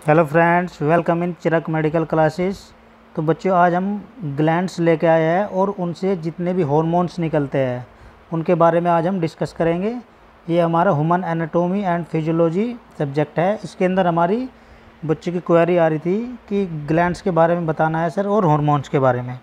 Hello friends, welcome in चिरक medical classes. तो बच्चों, आज हम ग्लैंड्स लेके आए हैं और उनसे जितने भी हार्मोन्स निकलते हैं उनके बारे में आज हम डिस्कस करेंगे। ये हमारा human anatomy and physiology subject है। इसके अंदर हमारी बच्चे की क्वेरी आ रही थी कि ग्लैंड्स के बारे में बताना है सर और हार्मोन्स के बारे में।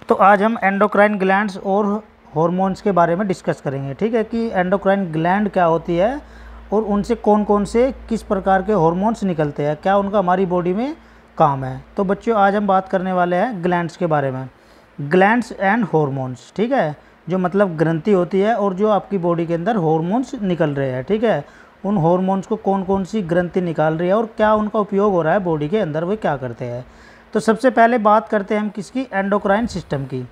तो आज हम एंडोक्राइन ग्लैंड्स और हार्मोन्स के बारे में डिस्कस करेंगे। ठीक है कि एंडोक्राइन ग्लैंड क्या होती है और उनसे कौन कौन से किस प्रकार के हार्मोन्स निकलते हैं, क्या उनका हमारी बॉडी में काम है। तो बच्चों, आज हम बात करने वाले हैं ग्लैंड्स के बारे में, ग्लैंड्स एंड हार्मोन्स। ठीक है, जो मतलब ग्रंथि होती है और जो आपकी बॉडी के अंदर हार्मोन्स निकल रहे हैं। ठीक है, उन हार्मोन्स को कौन कौन सी ग्रंथि निकाल रही है और क्या उनका उपयोग हो रहा है बॉडी के अंदर, वो क्या करते हैं। तो सबसे पहले बात करते हैं हम किसकी, एंडोक्राइन सिस्टम की।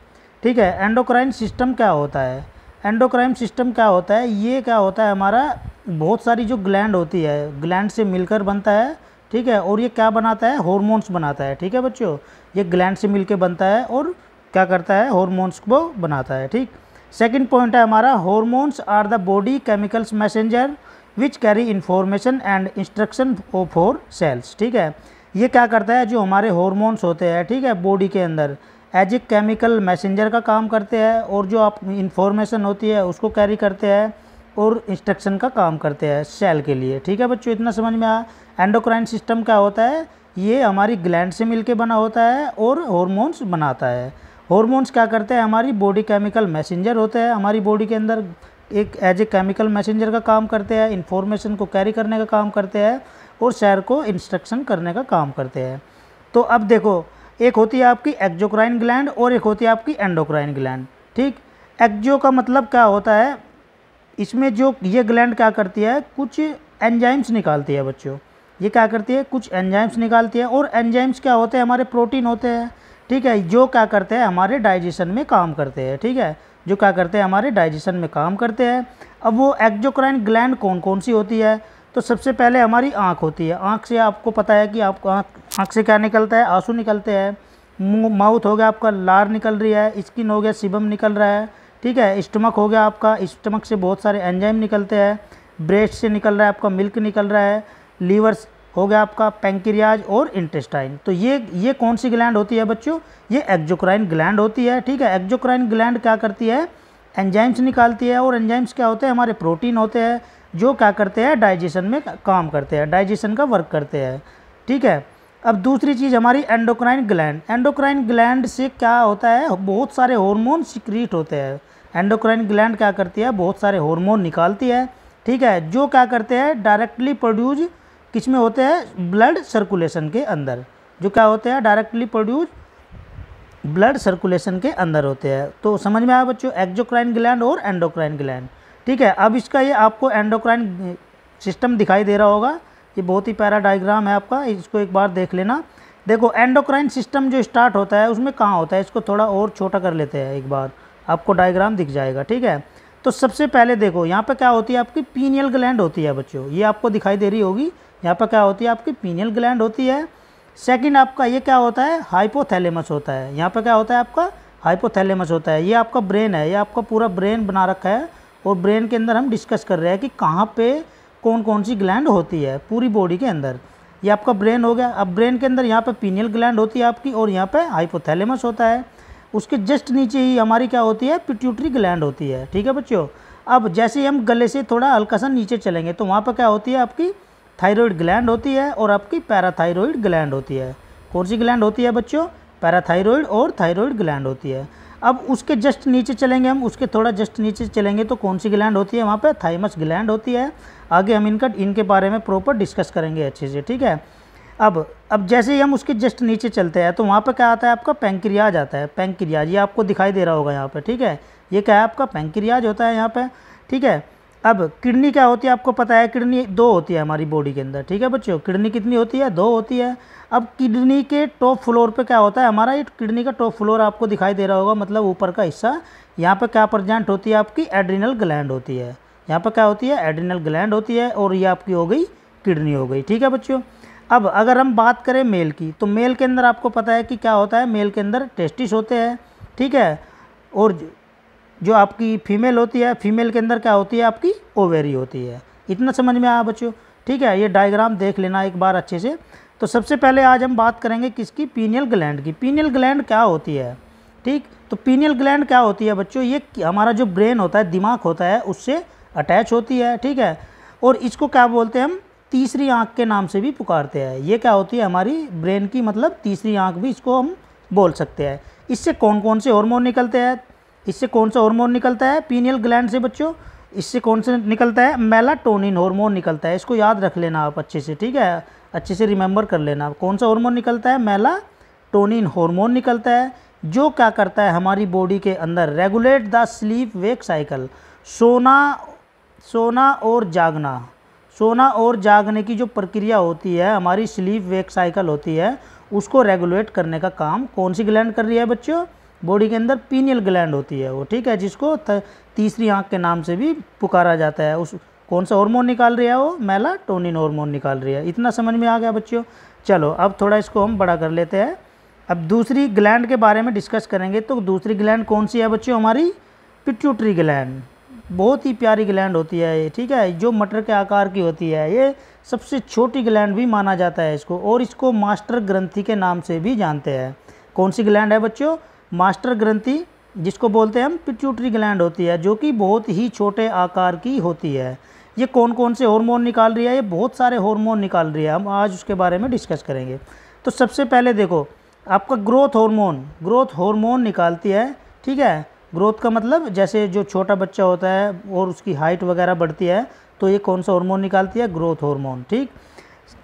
ठीक है, एंडोक्राइन सिस्टम क्या होता है। एंडोक्राइन सिस्टम क्या होता है, ये क्या होता है, हमारा बहुत सारी जो ग्लैंड होती है, ग्लैंड से मिलकर बनता है। ठीक है, और ये क्या बनाता है, हार्मोन्स बनाता है। ठीक है बच्चों, ये ग्लैंड से मिलकर बनता है और क्या करता है, हार्मोन्स को बनाता है। ठीक, सेकंड पॉइंट है हमारा, hormones are the body chemicals messenger which carry information and instruction for cells. ठीक है, ये क्या करता है, जो हमारे हार्मोन्स होते हैं, ठीक है, बॉडी के अंदर एज ए केमिकल मैसेंजर का काम करते हैं और जो आप इंफॉर्मेशन होती है उसको कैरी करते हैं और इंस्ट्रक्शन का काम करते हैं सेल के लिए। ठीक है बच्चों, इतना समझ में आया। एंडोक्राइन सिस्टम क्या होता है, ये हमारी ग्लैंड से मिलके बना होता है और हार्मोन्स बनाता है। हार्मोन्स क्या करते हैं, हमारी बॉडी केमिकल मैसेंजर होते हैं, हमारी बॉडी के अंदर एक एज ए केमिकल मैसेंजर का काम करते हैं, इंफॉर्मेशन को कैरी करने का काम करते हैं और सेल को इंस्ट्रक्शन करने का काम करते हैं। तो अब देखो, एक होती है आपकी एक्सोक्राइन ग्लैंड और एक होती है आपकी एंडोक्राइन ग्लैंड। ठीक, एक्सो का मतलब क्या होता है, इसमें जो ये ग्लैंड क्या करती है, कुछ एंजाइम्स निकालती है बच्चों। ये क्या करती है, कुछ एंजाइम्स निकालती है और एंजाइम्स क्या होते हैं, हमारे प्रोटीन होते हैं। ठीक है, जो क्या करते हैं, हमारे डाइजेशन में काम करते हैं। ठीक है, जो क्या करते हैं, हमारे डाइजेशन में काम करते हैं। अब वो एक्सोक्राइन ग्लैंड कौन कौन सी होती है, तो सबसे पहले हमारी आँख होती है। आँख से आपको पता है कि आपको आँख से क्या निकलता है, आंसू निकलते हैं। माउथ हो गया आपका, लार निकल रही है। स्किन हो गया, सीबम निकल रहा है। ठीक है, स्टमक हो गया आपका, स्टमक से बहुत सारे एंजाइम निकलते हैं। ब्रेस्ट से निकल रहा है आपका, मिल्क निकल रहा है। लीवर हो गया आपका, पैंक्रियाज और इंटेस्टाइन। तो ये कौन सी ग्लैंड होती है बच्चों, ये एक्सोक्राइन ग्लैंड होती है। ठीक है, एक्सोक्राइन ग्लैंड क्या करती है, एंजाइम्स निकालती है और एंजाइम्स क्या होते हैं, हमारे प्रोटीन होते हैं जो क्या करते हैं, डाइजेशन में काम करते हैं, डाइजेशन का वर्क करते हैं। ठीक है, अब दूसरी चीज़ हमारी एंडोक्राइन ग्लैंड। एंडोक्राइन ग्लैंड से क्या होता है, बहुत सारे हार्मोन सिक्रीट होते हैं। एंडोक्राइन ग्लैंड क्या करती है, बहुत सारे हार्मोन निकालती है। ठीक है, जो क्या करते हैं, डायरेक्टली प्रोड्यूस किस में होते हैं, ब्लड सर्कुलेशन के अंदर। जो क्या होते हैं, डायरेक्टली प्रोड्यूस ब्लड सर्कुलेशन के अंदर होते हैं। तो समझ में आया बच्चों, एक्सोक्राइन ग्लैंड और एंडोक्राइन ग्लैंड। ठीक है, अब इसका ये आपको एंडोक्राइन सिस्टम दिखाई दे रहा होगा, ये बहुत ही प्यारा डायग्राम है आपका, इसको एक बार देख लेना। देखो, एंडोक्राइन सिस्टम जो स्टार्ट होता है उसमें कहाँ होता है, इसको थोड़ा और छोटा कर लेते हैं एक बार, आपको डायग्राम दिख जाएगा। ठीक है, तो सबसे पहले देखो, यहाँ पे क्या होती है, आपकी पीनियल ग्लैंड होती है बच्चों, ये आपको दिखाई दे रही होगी। यहाँ पर क्या होती है, आपकी पीनियल ग्लैंड होती है। सेकंड आपका ये क्या होता है, हाइपोथैलेमस होता है। यहाँ पर क्या होता है, आपका हाइपोथैलेमस होता है। ये आपका ब्रेन है, ये आपका पूरा ब्रेन बना रखा है और ब्रेन के अंदर हम डिस्कस कर रहे हैं कि कहाँ पे कौन कौन सी ग्लैंड होती है पूरी बॉडी के अंदर। ये आपका ब्रेन हो गया। अब ब्रेन के अंदर यहाँ पे पीनियल ग्लैंड होती है आपकी और यहाँ पे हाइपोथैलेमस होता है। उसके जस्ट नीचे ही हमारी क्या होती है, पिट्यूटरी ग्लैंड होती है। ठीक है बच्चों, अब जैसे हम गले से थोड़ा हल्का सा नीचे चलेंगे तो वहाँ पर क्या होती है, आपकी थायराइड ग्लैंड होती है और आपकी पैराथायरॉइड ग्लैंड होती है। कौन सी ग्लैंड होती है बच्चों, पैराथायरॉइड और थायरॉइड ग्लैंड होती है। अब उसके जस्ट नीचे चलेंगे हम, उसके थोड़ा जस्ट नीचे चलेंगे तो कौन सी ग्लैंड होती है, वहाँ पे थाइमस ग्लैंड होती है। आगे हम इनके बारे में प्रॉपर डिस्कस करेंगे अच्छे से। ठीक है, अब जैसे ही हम उसके जस्ट नीचे चलते हैं तो वहाँ पे क्या आता है, आपका पैंक्रियाज आता है। पैंक्रियाज ये आपको दिखाई दे रहा होगा यहाँ पे। ठीक है, ये क्या है, आपका पैंक्रियाज होता है यहाँ पे। ठीक है, अब किडनी क्या होती है, आपको पता है, किडनी दो होती है हमारी बॉडी के अंदर। ठीक है बच्चों, किडनी कितनी होती है, दो होती है। अब किडनी के टॉप फ्लोर पे क्या होता है, हमारा ये किडनी का टॉप फ्लोर आपको दिखाई दे रहा होगा, मतलब ऊपर का हिस्सा। यहाँ पे क्या प्रेजेंट होती है, आपकी एड्रिनल ग्लैंड होती है। यहाँ पे क्या होती है, एड्रिनल ग्लैंड होती है और ये आपकी हो गई किडनी हो गई। ठीक है बच्चों, अब अगर हम बात करें मेल की, तो मेल के अंदर आपको पता है कि क्या होता है, मेल के अंदर टेस्टिस होते हैं। ठीक है, और जो आपकी फीमेल होती है, फीमेल के अंदर क्या होती है, आपकी ओवेरी होती है। इतना समझ में आया बच्चों। ठीक है, ये डायग्राम देख लेना एक बार अच्छे से। तो सबसे पहले आज हम बात करेंगे किसकी, पीनियल ग्लैंड की। पीनियल ग्लैंड क्या होती है, ठीक। तो पीनियल ग्लैंड क्या होती है बच्चों, ये हमारा जो ब्रेन होता है, दिमाग होता है, उससे अटैच होती है, ठीक है। और इसको क्या बोलते हैं हम, तीसरी आँख के नाम से भी पुकारते हैं। ये क्या होती है, हमारी ब्रेन की मतलब तीसरी आँख भी इसको हम बोल सकते हैं। इससे कौन कौन से हार्मोन निकलते हैं, इससे कौन सा हार्मोन निकलता है पीनियल ग्लैंड से बच्चों, इससे कौन से निकलता है, मेलाटोनिन हार्मोन निकलता है। इसको याद रख लेना आप अच्छे से, ठीक है, अच्छे से रिमेंबर कर लेना। कौन सा हार्मोन निकलता है, मेलाटोनिन हार्मोन निकलता है, जो क्या करता है हमारी बॉडी के अंदर, regulate the sleep wake cycle. सोना और जागना, सोना और जागने की जो प्रक्रिया होती है, हमारी स्लीप वेक साइकिल होती है, उसको रेगुलेट करने का काम कौन सी ग्लैंड कर रही है बच्चों, बॉडी के अंदर पीनियल ग्लैंड होती है वो, ठीक है, जिसको तीसरी आंख के नाम से भी पुकारा जाता है। उस कौन सा हार्मोन निकाल रही है वो, मेलाटोनिन हार्मोन निकाल रही है। इतना समझ में आ गया बच्चों। चलो अब थोड़ा इसको हम बड़ा कर लेते हैं। अब दूसरी ग्लैंड के बारे में डिस्कस करेंगे। तो दूसरी ग्लैंड कौन सी है बच्चों, हमारी पिट्यूटरी ग्लैंड। बहुत ही प्यारी ग्लैंड होती है ये, ठीक है, जो मटर के आकार की होती है। ये सबसे छोटी ग्लैंड भी माना जाता है इसको, और इसको मास्टर ग्रंथि के नाम से भी जानते हैं। कौन सी ग्लैंड है बच्चों, मास्टर ग्रंथि, जिसको बोलते हैं हम पिट्यूटरी ग्लैंड होती है, जो कि बहुत ही छोटे आकार की होती है। ये कौन कौन से हार्मोन निकाल रही है, ये बहुत सारे हार्मोन निकाल रही है। हम आज उसके बारे में डिस्कस करेंगे। तो सबसे पहले देखो, आपका ग्रोथ हार्मोन निकालती है, ठीक है। ग्रोथ का मतलब जैसे जो छोटा बच्चा होता है और उसकी हाइट वगैरह बढ़ती है, तो ये कौन सा हार्मोन निकालती है, ग्रोथ हार्मोन, ठीक।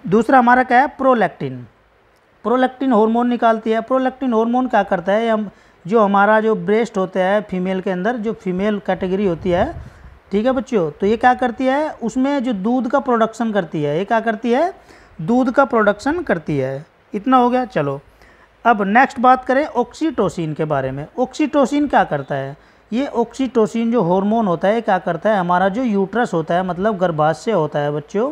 दूसरा हमारा क्या है, प्रोलैक्टिन हार्मोन निकालती है। प्रोलैक्टिन हार्मोन क्या करता है, हम जो हमारा जो ब्रेस्ट होता है फीमेल के अंदर, जो फीमेल कैटेगरी होती है, ठीक है बच्चों, तो ये क्या करती है, उसमें जो दूध का प्रोडक्शन करती है, ये क्या करती है, दूध का प्रोडक्शन करती है। इतना हो गया। चलो अब नेक्स्ट बात करें ऑक्सीटोसिन के बारे में। ऑक्सीटोसिन क्या करता है, ये ऑक्सीटोसिन जो हार्मोन होता है क्या करता है, हमारा जो यूट्रस होता है, मतलब गर्भाशय होता है बच्चों,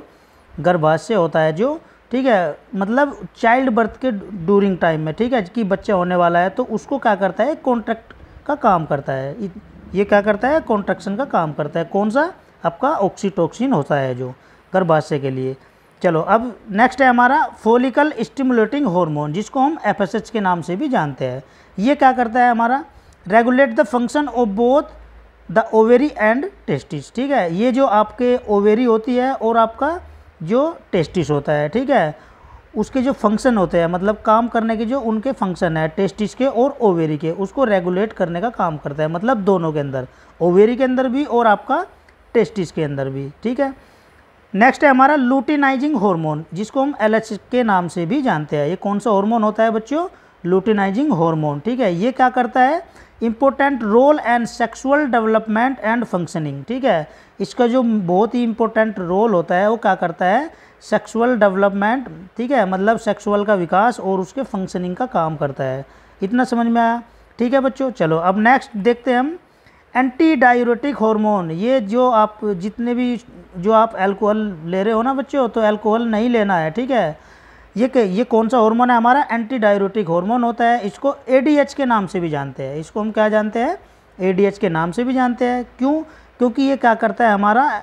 गर्भाशय होता है जो, ठीक है, मतलब चाइल्ड बर्थ के ड्यूरिंग टाइम में, ठीक है, कि बच्चा होने वाला है, तो उसको क्या करता है, कॉन्ट्रैक्ट का काम करता है। ये क्या करता है, कॉन्ट्रैक्शन का काम करता है। कौन सा, आपका ऑक्सीटोसिन होता है जो गर्भाशय के लिए। चलो अब नेक्स्ट है हमारा फॉलिकल स्टिमुलेटिंग हार्मोन, जिसको हम FSH के नाम से भी जानते हैं। ये क्या करता है हमारा, regulate the function of both the ovary and testis, ठीक है। ये जो आपके ओवेरी होती है और आपका जो टेस्टिस होता है, ठीक है, उसके जो फंक्शन होते हैं, मतलब काम करने के जो उनके फंक्शन है, टेस्टिस के और ओवेरी के, उसको रेगुलेट करने का काम करता है, मतलब दोनों के अंदर, ओवेरी के अंदर भी और आपका टेस्टिस के अंदर भी, ठीक है। नेक्स्ट है हमारा लूटिनाइजिंग हार्मोन, जिसको हम LH के नाम से भी जानते हैं। ये कौन सा हार्मोन होता है बच्चों, लूटिनाइजिंग हार्मोन, ठीक है। ये क्या करता है, important role and sexual development and functioning, ठीक है। इसका जो बहुत ही इम्पोर्टेंट रोल होता है वो क्या करता है, सेक्सुअल डेवलपमेंट, ठीक है, मतलब सेक्सुअल का विकास और उसके फंक्शनिंग का काम करता है। इतना समझ में आया, ठीक है बच्चों। चलो अब नेक्स्ट देखते हैं हम एंटी डायूरेटिक हार्मोन। ये जो आप जितने भी जो आप अल्कोहल ले रहे हो ना बच्चों, तो अल्कोहल नहीं लेना है, ठीक है। ये कौन सा हार्मोन है हमारा, एंटी डायूरेटिक हार्मोन होता है। इसको ADH के नाम से भी जानते हैं। इसको हम क्या जानते हैं, ADH के नाम से भी जानते हैं। क्यों, क्योंकि ये क्या करता है, हमारा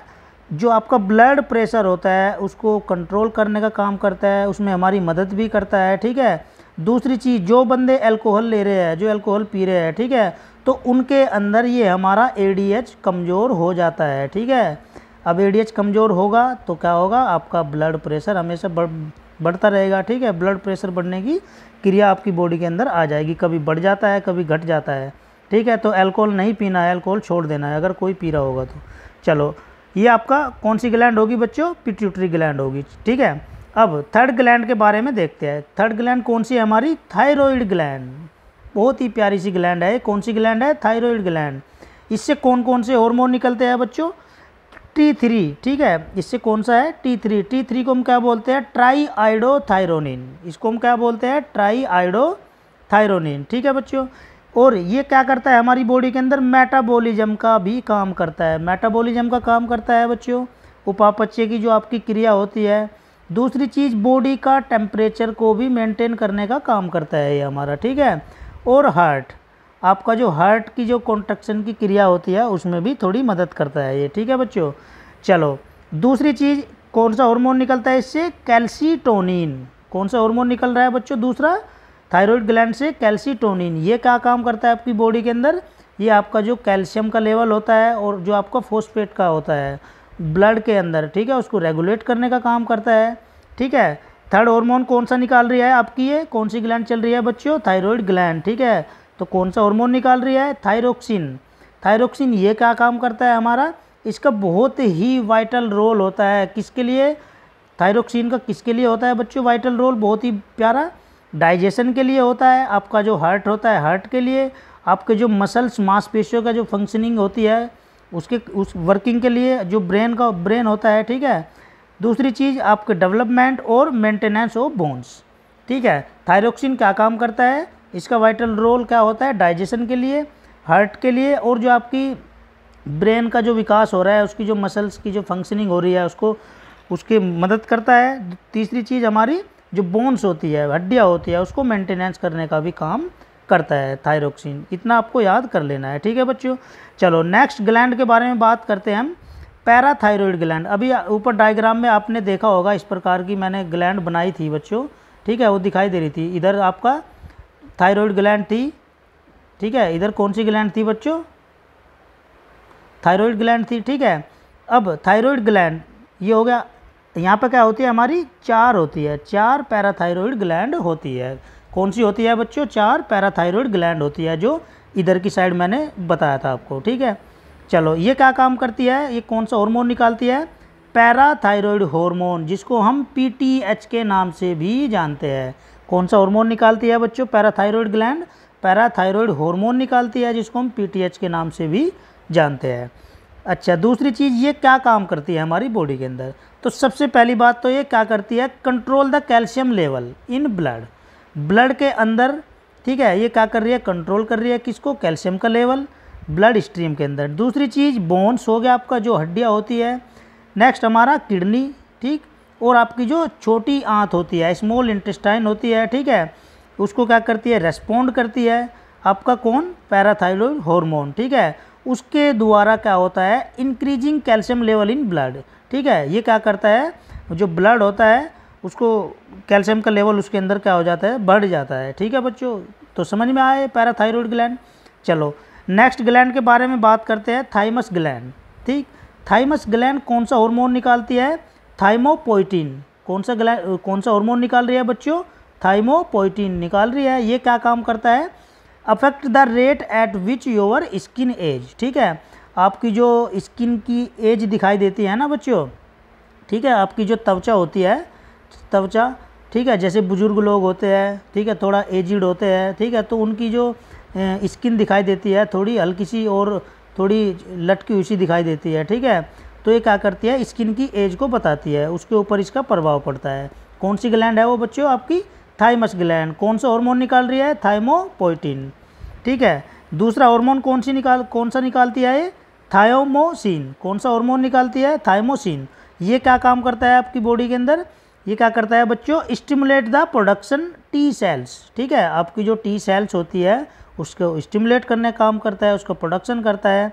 जो आपका ब्लड प्रेशर होता है उसको कंट्रोल करने का काम करता है, उसमें हमारी मदद भी करता है, ठीक है। दूसरी चीज़, जो बंदे अल्कोहल ले रहे हैं, जो अल्कोहल पी रहे हैं, ठीक है, तो उनके अंदर ये हमारा ADH कमज़ोर हो जाता है, ठीक है। अब ADH कमज़ोर होगा तो क्या होगा, आपका ब्लड प्रेशर हमेशा बढ़ता रहेगा, ठीक है। ब्लड प्रेशर बढ़ने की क्रिया आपकी बॉडी के अंदर आ जाएगी, कभी बढ़ जाता है कभी घट जाता है, ठीक है। तो अल्कोहल नहीं पीना है, अल्कोहल छोड़ देना है अगर कोई पी रहा होगा तो। चलो ये आपका कौन सी ग्लैंड होगी बच्चों, पिट्यूटरी ग्लैंड होगी, ठीक है। अब थर्ड ग्लैंड के बारे में देखते हैं। थर्ड ग्लैंड कौन सी है हमारी, थायरॉइड ग्लैंड। बहुत ही प्यारी सी ग्लैंड है। कौन सी ग्लैंड है, थायरॉइड ग्लैंड। इससे कौन कौन से हार्मोन निकलते हैं बच्चों, T3, ठीक है। इससे कौन सा है, T3 को हम क्या बोलते हैं, ट्राई आइडोथायरोनिन। इसको हम क्या बोलते हैं, ट्राई आइडोथायरोनिन, ठीक है बच्चों। और ये क्या करता है, हमारी बॉडी के अंदर मेटाबॉलिज्म का भी काम करता है। मेटाबॉलिज्म का काम करता है बच्चों, उपापचय की जो आपकी क्रिया होती है। दूसरी चीज़, बॉडी का टेम्परेचर को भी मेंटेन करने का काम करता है ये हमारा, ठीक है। और हार्ट, आपका जो हार्ट की जो कॉन्ट्रैक्शन की क्रिया होती है उसमें भी थोड़ी मदद करता है ये, ठीक है बच्चों। चलो दूसरी चीज़, कौन सा हार्मोन निकलता है इससे, कैल्सीटोनिन, कौन सा हार्मोन निकल रहा है बच्चों? दूसरा थायराइड ग्लैंड से कैल्सीटोनिन। ये क्या काम करता है आपकी बॉडी के अंदर? ये आपका जो कैल्शियम का लेवल होता है और जो आपका फॉस्फेट का होता है ब्लड के अंदर, ठीक है, उसको रेगुलेट करने का काम करता है। ठीक है। थर्ड हार्मोन कौन सा निकाल रही है आपकी? ये कौन सी ग्लैंड चल रही है बच्चों? Thyroid gland. ठीक है। तो कौन सा हार्मोन निकाल रही है? थायरोक्सिन। थायरोक्सिन ये क्या काम करता है हमारा? इसका बहुत ही वाइटल रोल होता है। किसके लिए? थायरोक्सिन का किसके लिए होता है बच्चों वाइटल रोल? बहुत ही प्यारा, डाइजेशन के लिए होता है। आपका जो हार्ट होता है, हार्ट के लिए। आपके जो मसल्स, मांसपेशियों का जो फंक्शनिंग होती है उसके उस वर्किंग के लिए। जो ब्रेन होता है, ठीक है। दूसरी चीज़ आपके डेवलपमेंट और मेंटेनेंस ऑफ बोन्स। ठीक है। थायरोक्सिन क्या काम करता है? इसका वाइटल रोल क्या होता है? डाइजेशन के लिए, हार्ट के लिए, और जो आपकी ब्रेन का जो विकास हो रहा है, उसकी जो मसल्स की जो फंक्शनिंग हो रही है उसको उसकी मदद करता है। तीसरी चीज़ हमारी जो बोन्स होती है, हड्डियाँ होती है, उसको मेंटेनेंस करने का भी काम करता है थायरोक्सिन। इतना आपको याद कर लेना है। ठीक है बच्चों। चलो नेक्स्ट ग्लैंड के बारे में बात करते हैं हम, पैराथायरॉयड ग्लैंड। अभी ऊपर डायग्राम में आपने देखा होगा इस प्रकार की मैंने ग्लैंड बनाई थी बच्चों। ठीक है, वो दिखाई दे रही थी। इधर आपका थायरॉयड ग्लैंड थी। ठीक है, इधर कौन सी ग्लैंड थी बच्चों? थायरॉयड ग्लैंड थी। ठीक है। अब थायरॉयड ग्लैंड ये हो गया। यहाँ पे क्या होती है हमारी? 4 होती है, 4 पैराथायरॉयड ग्लैंड होती है। कौन सी होती है बच्चों? 4 पैराथायरॉयड ग्लैंड होती है, जो इधर की साइड मैंने बताया था आपको। ठीक है। चलो ये क्या काम करती है? ये कौन सा हार्मोन निकालती है? पैराथायरॉयड हार्मोन, जिसको हम पीटीएच के नाम से भी जानते हैं। कौन सा हार्मोन निकालती है बच्चों? पैराथायरॉयड ग्लैंड पैराथायरॉयड हार्मोन निकालती है, जिसको हम पीटीएच के नाम से भी जानते हैं। अच्छा, दूसरी चीज़ ये क्या काम करती है हमारी बॉडी के अंदर? तो सबसे पहली बात तो ये क्या करती है? Control the calcium level in blood. Blood के अंदर, ठीक है, ये क्या कर रही है? कंट्रोल कर रही है किसको? कैल्शियम का लेवल ब्लड स्ट्रीम के अंदर। दूसरी चीज़ बोन्स हो गया आपका, जो हड्डियाँ होती है। नेक्स्ट हमारा किडनी, ठीक, और आपकी जो छोटी आंत होती है, स्मॉल इंटेस्टाइन होती है, ठीक है, उसको क्या करती है? रेस्पॉन्ड करती है आपका कौन? Parathyroid hormone. ठीक है, उसके द्वारा क्या होता है? Increasing calcium level in blood. ठीक है, ये क्या करता है? जो ब्लड होता है उसको कैल्शियम का लेवल उसके अंदर क्या हो जाता है? बढ़ जाता है। ठीक है बच्चों, तो समझ में आए पैराथायरॉयड ग्लैंड। चलो नेक्स्ट ग्लैंड के बारे में बात करते हैं, थाइमस ग्लैंड। ठीक, थाइमस ग्लैंड कौन सा हार्मोन निकालती है? थाइमोपोइटिन। कौन सा हार्मोन निकाल रही है बच्चों? थाइमोपोइटिन निकाल रही है। ये क्या काम करता है? Affect the rate at which your skin age. ठीक है, आपकी जो स्किन की एज दिखाई देती है ना बच्चों, ठीक है, आपकी जो त्वचा होती है, त्वचा, ठीक है, जैसे बुजुर्ग लोग होते हैं, ठीक है, थोड़ा एजिड होते हैं, ठीक है, तो उनकी जो स्किन दिखाई देती है थोड़ी हल्की सी और थोड़ी लटकी हुई सी दिखाई देती है। ठीक है, तो ये क्या करती है? स्किन की एज को बताती है, उसके ऊपर इसका प्रभाव पड़ता है। कौन सी ग्लैंड है वो बच्चों? आपकी थाइमस ग्लैंड। कौन सा हार्मोन निकाल रही है? थाइमोपोइटिन। ठीक है, दूसरा हार्मोन कौन सा निकालती है? ये थायोमोसिन। कौन सा हार्मोन निकालती है? थाइमोसिन। ये क्या काम करता है आपकी बॉडी के अंदर? ये क्या करता है बच्चों? Stimulate the production T cells. ठीक है, आपकी जो टी सेल्स होती है उसको स्टिमुलेट करने काम करता है, उसका प्रोडक्शन करता है।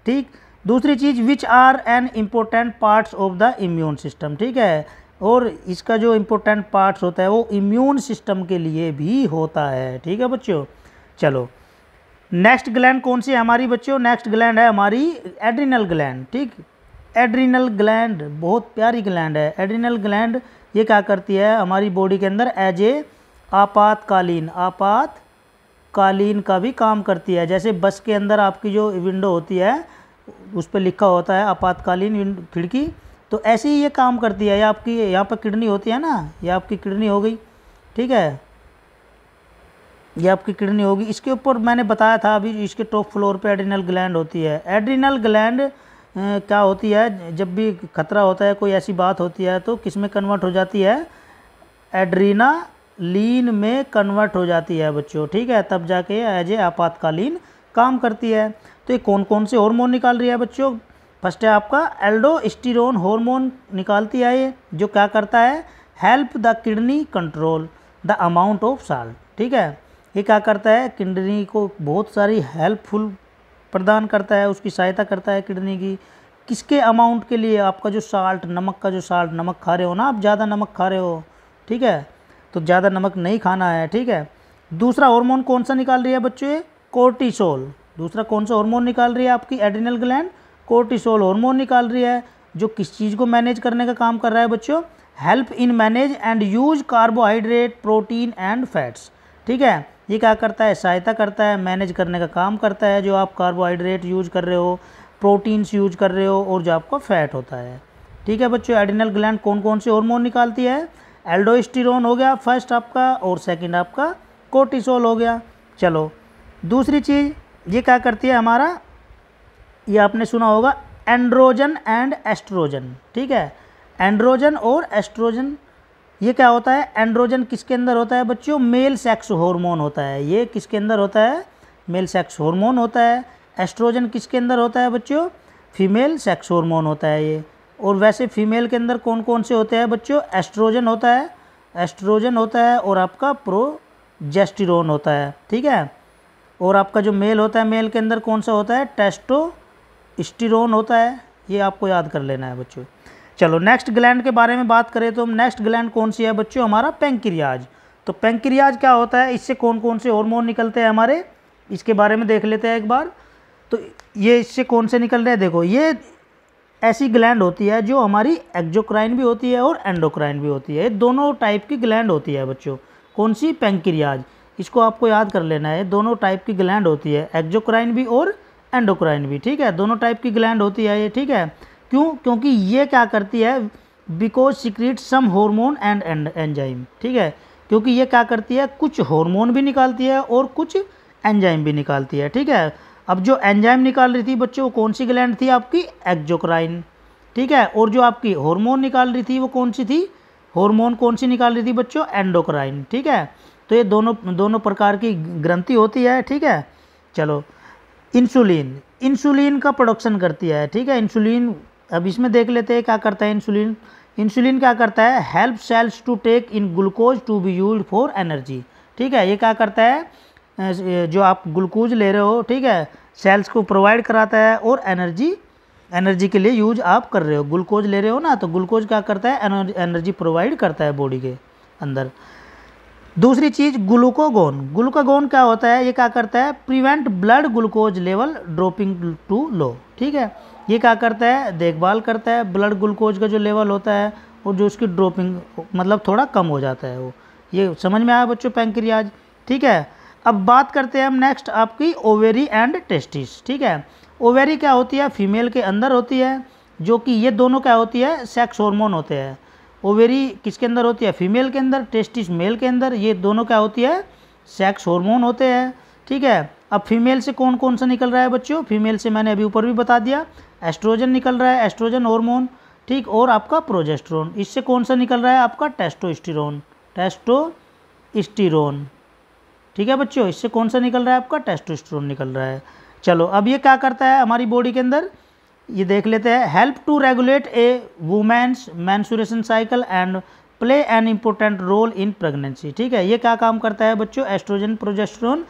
ठीक, दूसरी चीज़ which are an important parts of the immune system. ठीक है, और इसका जो इम्पोर्टेंट पार्ट्स होता है वो इम्यून सिस्टम के लिए भी होता है। ठीक है बच्चों। चलो नेक्स्ट ग्लैंड कौन सी है हमारी बच्चों? नेक्स्ट ग्लैंड है हमारी एड्रिनल ग्लैंड। ठीक, एड्रिनल ग्लैंड बहुत प्यारी ग्लैंड है। एड्रिनल ग्लैंड ये क्या करती है हमारी बॉडी के अंदर? एज ए आपातकालीन का भी काम करती है। जैसे बस के अंदर आपकी जो विंडो होती है उस पर लिखा होता है आपातकालीन खिड़की, तो ऐसे ही ये काम करती है। ये आपकी यहाँ पर किडनी होती है ना, ये आपकी किडनी हो गई। ठीक है, ये आपकी किडनी होगी। इसके ऊपर मैंने बताया था अभी, इसके टॉप फ्लोर पे एड्रिनल ग्लैंड होती है। एड्रिनल ग्लैंड क्या होती है? जब भी खतरा होता है, कोई ऐसी बात होती है, तो किस में कन्वर्ट हो जाती है? एड्रीनालीन में कन्वर्ट हो जाती है बच्चों। ठीक है, तब जाके एज ए आपातकालीन काम करती है। तो ये कौन कौन से हार्मोन निकाल रही है बच्चों? फर्स्ट है आपका एल्डोस्टेरोन हार्मोन निकालती है ये, जो क्या करता है? Help the kidney control the amount of salt. ठीक है, ये क्या करता है? किडनी को बहुत सारी हेल्पफुल प्रदान करता है, उसकी सहायता करता है किडनी की। किसके अमाउंट के लिए? आपका जो साल्ट, नमक का जो साल्ट, नमक खा रहे हो ना आप, ज़्यादा नमक खा रहे हो, ठीक है, तो ज़्यादा नमक नहीं खाना है, ठीक है। दूसरा हार्मोन कौन सा निकाल रही है बच्चों, ये कोर्टिसोल। दूसरा कौन सा हार्मोन निकाल रही है आपकी एड्रिनल ग्लैंड, कोर्टिसोल हार्मोन निकाल रही है, जो किस चीज़ को मैनेज करने का काम कर रहा है बच्चों, help in manage and use carbohydrate protein and fats, ठीक है। ये क्या करता है, सहायता करता है, मैनेज करने का काम करता है, जो आप कार्बोहाइड्रेट यूज कर रहे हो, प्रोटीन्स यूज कर रहे हो, और जो आपका फैट होता है, ठीक है बच्चों। एड्रिनल ग्लैंड कौन कौन से हार्मोन निकालती है, एल्डोस्टेरोन हो गया फर्स्ट आपका, और सेकंड आपका कोर्टिसोल हो गया। चलो दूसरी चीज़ ये क्या करती है हमारा, ये आपने सुना होगा एंड्रोजन एंड एस्ट्रोजन, ठीक है। एंड्रोजन और एस्ट्रोजन ये क्या होता है, एंड्रोजन किसके अंदर होता है बच्चों, मेल सेक्स हार्मोन होता है, ये किसके अंदर होता है, मेल सेक्स हार्मोन होता है। एस्ट्रोजन किसके अंदर होता है बच्चों, फीमेल सेक्स हार्मोन होता है ये। और वैसे फीमेल के अंदर कौन कौन से होते हैं बच्चों, एस्ट्रोजन होता है, एस्ट्रोजन होता है, और आपका प्रोजेस्टेरोन होता है, ठीक है। और आपका जो मेल होता है, मेल के अंदर कौन सा होता है, टेस्टोस्टेरोन होता है, ये आपको याद कर लेना है बच्चों। चलो नेक्स्ट ग्लैंड के बारे में बात करें तो नेक्स्ट ग्लैंड कौन सी है बच्चों, हमारा पैंक्रियाज। तो पैंक्रियाज क्या होता है, इससे कौन कौन से हार्मोन निकलते हैं हमारे, इसके बारे में देख लेते हैं एक बार। तो ये इससे कौन से निकल रहे हैं, देखो ये ऐसी ग्लैंड होती है जो हमारी एक्जोक्राइन भी होती है और एंडोक्राइन भी होती है, दोनों टाइप की ग्लैंड होती है बच्चों। कौन सी, पैंक्रियाज, इसको आपको याद कर लेना है, दोनों टाइप की ग्लैंड होती है, एक्जोक्राइन भी और एंडोक्राइन भी, ठीक है, दोनों टाइप की ग्लैंड होती है ये, ठीक है। क्यों, क्योंकि ये क्या करती है, because secrete some hormone and enzyme, ठीक है, क्योंकि ये क्या करती है, कुछ हार्मोन भी निकालती है और कुछ एंजाइम भी निकालती है, ठीक है। अब जो एंजाइम निकाल रही थी बच्चों, कौन सी ग्लैंड थी आपकी, एक्जोक्राइन, ठीक है। और जो आपकी हार्मोन निकाल रही थी वो कौन सी थी, हार्मोन कौन सी निकाल रही थी बच्चों, एंडोक्राइन, ठीक है। तो ये दोनों प्रकार की ग्रंथि होती है, ठीक है। चलो इंसुलिन, इंसुलिन का प्रोडक्शन करती है, ठीक है, इंसुलिन। अब इसमें देख लेते हैं क्या करता है इंसुलिन। इंसुलिन क्या करता है, help cells to take in glucose to be used for energy, ठीक है। ये क्या करता है, जो आप ग्लूकोज ले रहे हो, ठीक है, सेल्स को प्रोवाइड कराता है और एनर्जी के लिए यूज आप कर रहे हो, ग्लूकोज ले रहे हो ना, तो ग्लूकोज क्या करता है, एनर्जी प्रोवाइड करता है बॉडी के अंदर। दूसरी चीज़ ग्लूकागोन, ग्लूकागोन क्या होता है, ये क्या करता है, prevent blood glucose level dropping to low, ठीक है। ये क्या करता है, देखभाल करता है ब्लड ग्लूकोज का जो लेवल होता है और जो उसकी ड्रॉपिंग मतलब थोड़ा कम हो जाता है वो, ये समझ में आया बच्चों पैंक्रियाज, ठीक है। अब बात करते हैं हम नेक्स्ट आपकी ओवेरी एंड टेस्टिस, ठीक है। ओवेरी क्या होती है, फीमेल के अंदर होती है, जो कि ये दोनों क्या होती है, सेक्स हार्मोन होते हैं। ओवेरी किसके अंदर होती है, फीमेल के अंदर, टेस्टिस मेल के अंदर, ये दोनों क्या होती है, सेक्स हार्मोन होते हैं, ठीक है। अब फीमेल से कौन कौन सा निकल रहा है बच्चों, फीमेल से मैंने अभी ऊपर भी बता दिया, एस्ट्रोजन निकल रहा है, एस्ट्रोजन हार्मोन, ठीक, और आपका प्रोजेस्टेरोन। इससे कौन सा निकल रहा है आपका, टेस्टोस्टेरोन, टेस्टोस्टेरोन, ठीक है बच्चों। इससे कौन सा निकल रहा है आपका, टेस्टोस्टेरोन निकल रहा है। चलो अब ये क्या करता है हमारी बॉडी के अंदर, ये देख लेते हैं। Help to regulate a women's menstruation cycle and play an important role in pregnancy, ठीक है। ये क्या काम करता है बच्चों, एस्ट्रोजन प्रोजेस्टेरोन,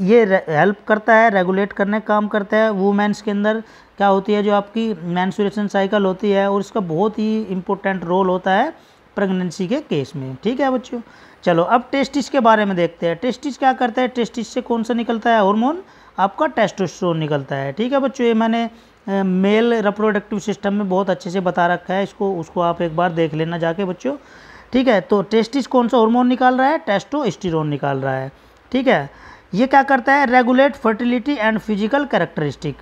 ये हेल्प करता है, रेगुलेट करने का काम करता है। वुमेन्स के अंदर क्या होती है, जो आपकी मेंस्ट्रुएशन साइकिल होती है, और इसका बहुत ही इंपॉर्टेंट रोल होता है प्रेगनेंसी के केस में, ठीक है बच्चों। चलो अब टेस्टिस के बारे में देखते हैं। टेस्टिस क्या करता है, टेस्टिस से कौन सा निकलता है हार्मोन, आपका टेस्टोस्टेरोन निकलता है, ठीक है बच्चों। ये मैंने मेल रिप्रोडक्टिव सिस्टम में बहुत अच्छे से बता रखा है, उसको आप एक बार देख लेना जाके बच्चों, ठीक है। तो टेस्टिस कौन सा हार्मोन निकाल रहा है, टेस्टोस्टेरोन निकाल रहा है, ठीक है। ये क्या करता है, regulate fertility and physical characteristic,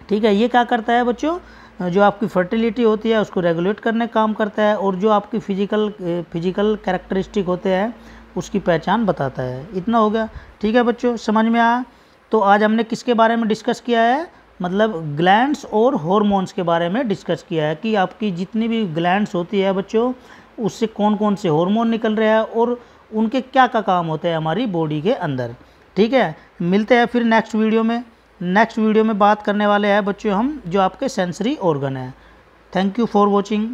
ठीक है। ये क्या करता है बच्चों, जो आपकी फर्टिलिटी होती है उसको रेगुलेट करने का काम करता है, और जो आपकी फिजिकल कैरेक्टरिस्टिक होते हैं उसकी पहचान बताता है। इतना हो गया, ठीक है बच्चों, समझ में आया। तो आज हमने किसके बारे में डिस्कस किया है, मतलब ग्लैंड्स और हॉर्मोन्स के बारे में डिस्कस किया है, कि आपकी जितनी भी ग्लैंड्स होती है बच्चों, उससे कौन कौन से हार्मोन निकल रहे हैं और उनके क्या क्या काम होते हैं हमारी बॉडी के अंदर, ठीक है। मिलते हैं फिर नेक्स्ट वीडियो में। नेक्स्ट वीडियो में बात करने वाले हैं बच्चों हम जो आपके सेंसरी ऑर्गन है। Thank you for watching.